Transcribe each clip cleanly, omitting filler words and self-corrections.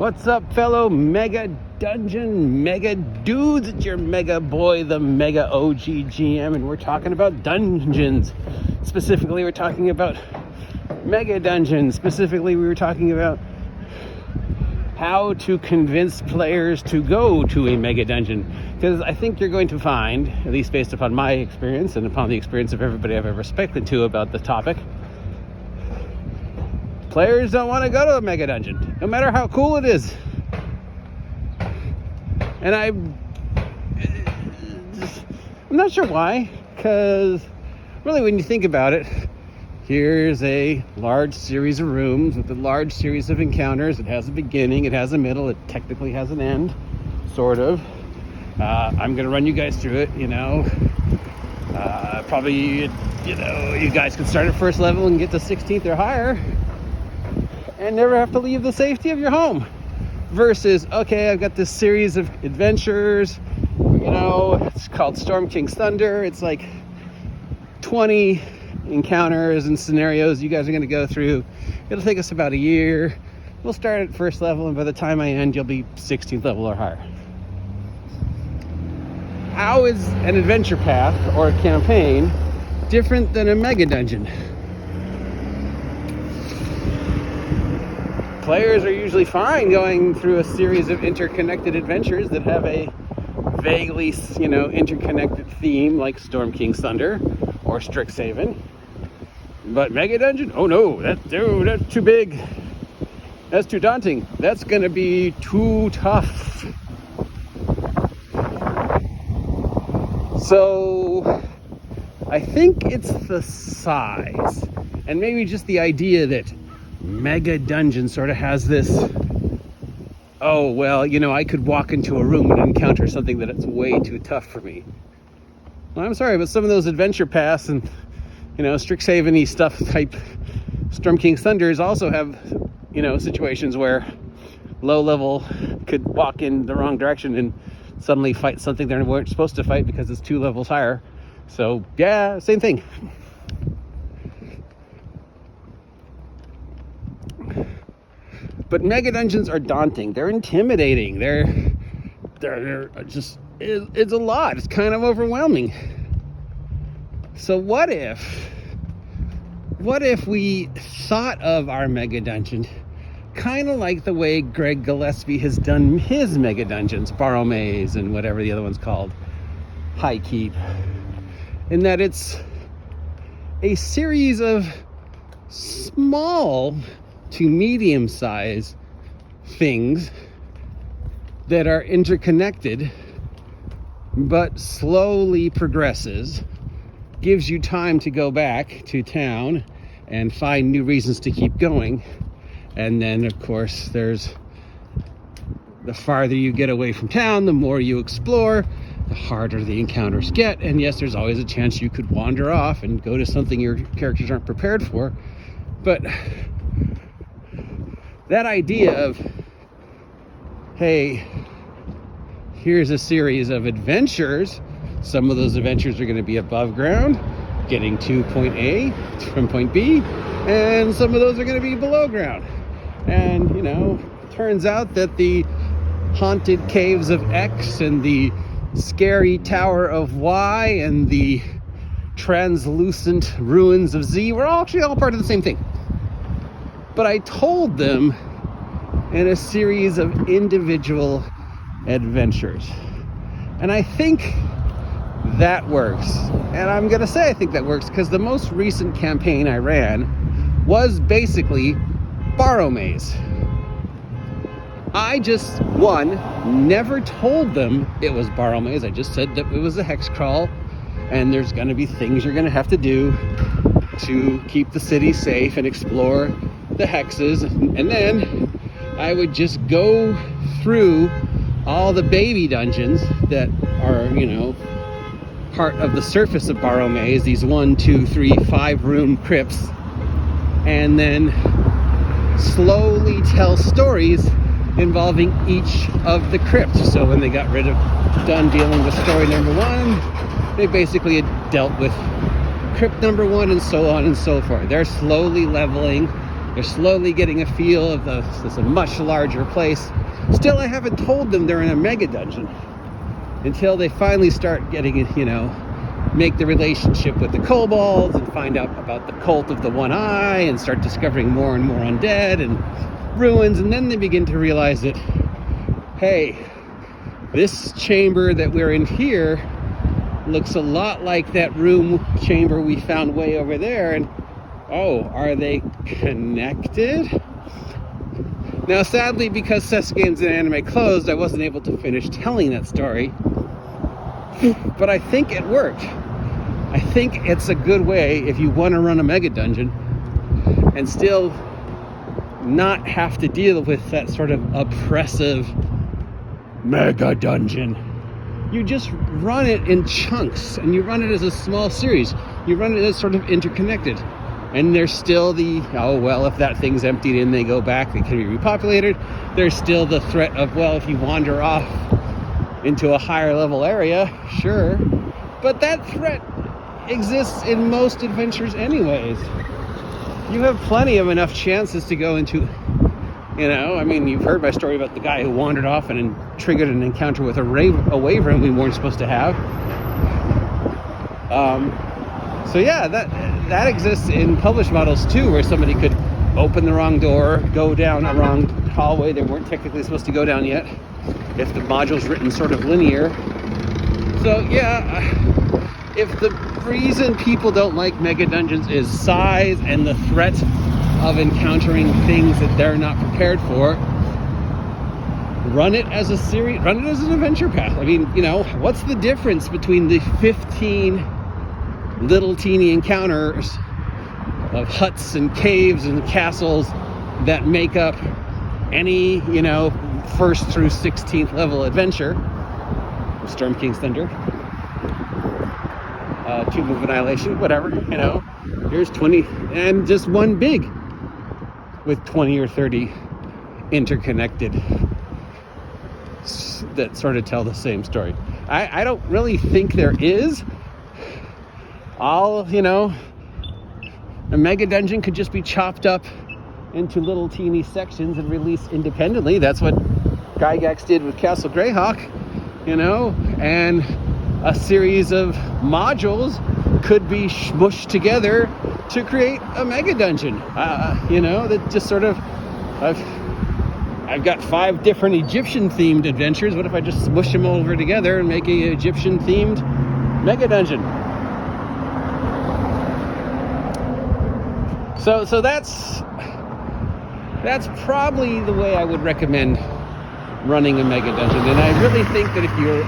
What's up, fellow Mega Dungeon Mega Dudes? It's your Mega Boy, the Mega OG GM, and we're talking about dungeons. Specifically, we're talking about Mega Dungeons. Specifically, we were talking about how to convince players to go to a Mega Dungeon. Because I think you're going to find, at least based upon my experience and upon the experience of everybody I've ever spoken to about the topic, players don't want to go to a Mega Dungeon, no matter how cool it is. And I'm not sure why, because really when you think about it, here's a large series of rooms with a large series of encounters. It has a beginning, it has a middle, it technically has an end, sort of. I'm going to run you guys through it, probably, you guys can start at first level and get to 16th or higher and never have to leave the safety of your home. Versus, okay, I've got this series of adventures, it's called Storm King's Thunder. It's like 20 encounters and scenarios you guys are going to go through. It'll take us about a year. We'll start at first level, and by the time I end, you'll be 16th level or higher. How is an adventure path or a campaign different than a Mega Dungeon? Players are usually fine going through a series of interconnected adventures that have a vaguely, interconnected theme, like Storm King's Thunder or Strixhaven. But Mega Dungeon? Oh no, that's too big. That's too daunting. That's going to be too tough. So I think it's the size and maybe just the idea that Mega Dungeon sort of has this, I could walk into a room and encounter something that's way too tough for me. Well, I'm sorry, but some of those adventure paths and, Strixhaven-y stuff type Storm King's Thunders also have, situations where low level could walk in the wrong direction and suddenly fight something they weren't supposed to fight because it's 2 levels higher. So, yeah, same thing. But Mega Dungeons are daunting. They're intimidating. They're just, it's a lot. It's kind of overwhelming. So what if we thought of our Mega Dungeon kind of like the way Greg Gillespie has done his Mega Dungeons, Borrow Maze and whatever the other one's called, High Keep, in that it's a series of small to medium-sized things that are interconnected but slowly progresses, gives you time to go back to town and find new reasons to keep going. And then of course there's the farther you get away from town, the more you explore, the harder the encounters get. And yes, there's always a chance you could wander off and go to something your characters aren't prepared for. But that idea of, hey, here's a series of adventures. Some of those adventures are going to be above ground, getting to point A from point B, and some of those are going to be below ground. And, turns out that the haunted caves of X and the scary tower of Y and the translucent ruins of Z were actually all part of the same thing. But I told them in a series of individual adventures. And I think that works. And I'm going to say I think that works because the most recent campaign I ran was basically Borrow Maze. I just, never told them it was Borrow Maze. I just said that it was a hex crawl and there's going to be things you're going to have to do to keep the city safe and explore the hexes, and then I would just go through all the baby dungeons that are, part of the surface of Borrow Maze, these 1, 2, 3, 5 room crypts, and then slowly tell stories involving each of the crypts. So when they got done dealing with story number 1, they basically had dealt with crypt number 1 and so on and so forth. They're slowly leveling They're slowly getting a feel of this a much larger place. Still, I haven't told them they're in a mega dungeon until they finally start getting it, make the relationship with the kobolds and find out about the cult of the one eye and start discovering more and more undead and ruins. And then they begin to realize that, hey, this chamber that we're in here looks a lot like that room chamber we found way over there. And oh, are they connected? Now, sadly, because Sess Games and Anime closed, I wasn't able to finish telling that story. But I think it worked. I think it's a good way if you want to run a mega dungeon and still not have to deal with that sort of oppressive mega dungeon. You just run it in chunks, and you run it as a small series. You run it as sort of interconnected. And there's still the, oh, well, if that thing's emptied and they go back, they can be repopulated. There's still the threat of, well, if you wander off into a higher level area, sure. But that threat exists in most adventures anyways. You have plenty of enough chances to go into, you've heard my story about the guy who wandered off and triggered an encounter with a wyvern we weren't supposed to have. So yeah, that exists in published models too, where somebody could open the wrong door, go down a wrong hallway they weren't technically supposed to go down yet, if the module's written sort of linear. So yeah, if the reason people don't like mega dungeons is size and the threat of encountering things that they're not prepared for, run it as a series, run it as an adventure path. I mean, what's the difference between the 15 little teeny encounters of huts and caves and castles that make up any, first through 16th level adventure? Storm King's Thunder, Tomb of Annihilation, whatever, here's 20, and just one big with 20 or 30 interconnected that sort of tell the same story. I don't really think there is. A mega dungeon could just be chopped up into little teeny sections and released independently. That's what Gygax did with Castle Greyhawk, and a series of modules could be smushed together to create a mega dungeon. That just sort of, I've got 5 different Egyptian themed adventures. What if I just smush them all over together and make a Egyptian themed mega dungeon? So that's probably the way I would recommend running a mega dungeon. And I really think that if you're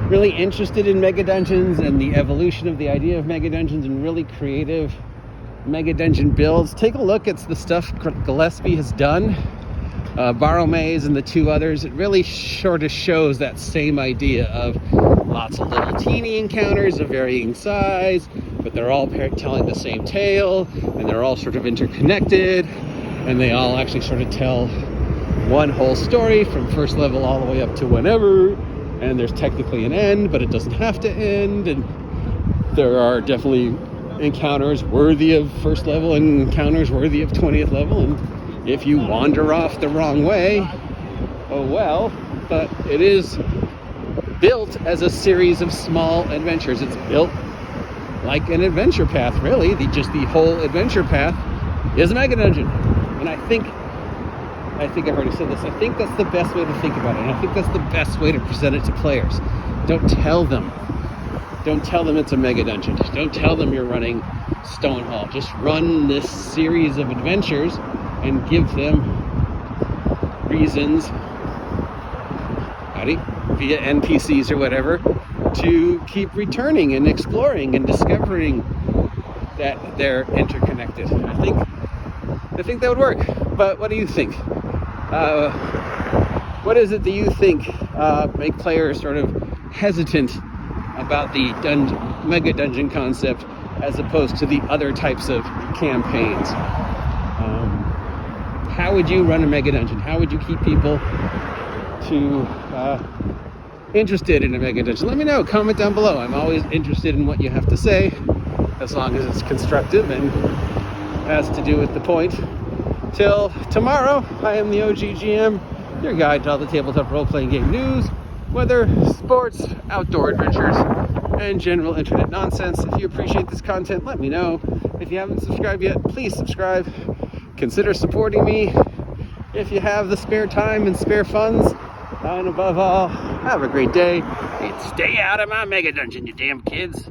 really interested in mega dungeons and the evolution of the idea of mega dungeons and really creative mega dungeon builds, take a look at the stuff Gillespie has done, Borrow Maze and the 2 others. It really sort of shows that same idea of lots of little teeny encounters of varying size, but they're all telling the same tale, and they're all sort of interconnected, and they all actually sort of tell one whole story from first level all the way up to whenever, and there's technically an end, but it doesn't have to end, and there are definitely encounters worthy of first level and encounters worthy of 20th level, and if you wander off the wrong way, oh well. But it is built as a series of small adventures. It's built like an adventure path, really. The whole adventure path is a mega dungeon. And I think I've already said this. I think that's the best way to think about it. And I think that's the best way to present it to players. Don't tell them it's a mega dungeon. Don't tell them you're running Stonehall. Just run this series of adventures and give them reasons, via NPCs or whatever, to keep returning and exploring and discovering that they're interconnected. I think that would work. But what do you think? What is it that you think make players sort of hesitant about the mega dungeon concept as opposed to the other types of campaigns? How would you run a mega dungeon? How would you keep people interested in a mega dungeon? Let me know. Comment down below. I'm always interested in what you have to say, as long as it's constructive and has to do with the point. Till tomorrow, I am the OGGM, your guide to all the tabletop role-playing game news, weather, sports, outdoor adventures, and general internet nonsense. If you appreciate this content, let me know. If you haven't subscribed yet, please subscribe. Consider supporting me if you have the spare time and spare funds. And above all, have a great day and stay out of my mega dungeon, you damn kids.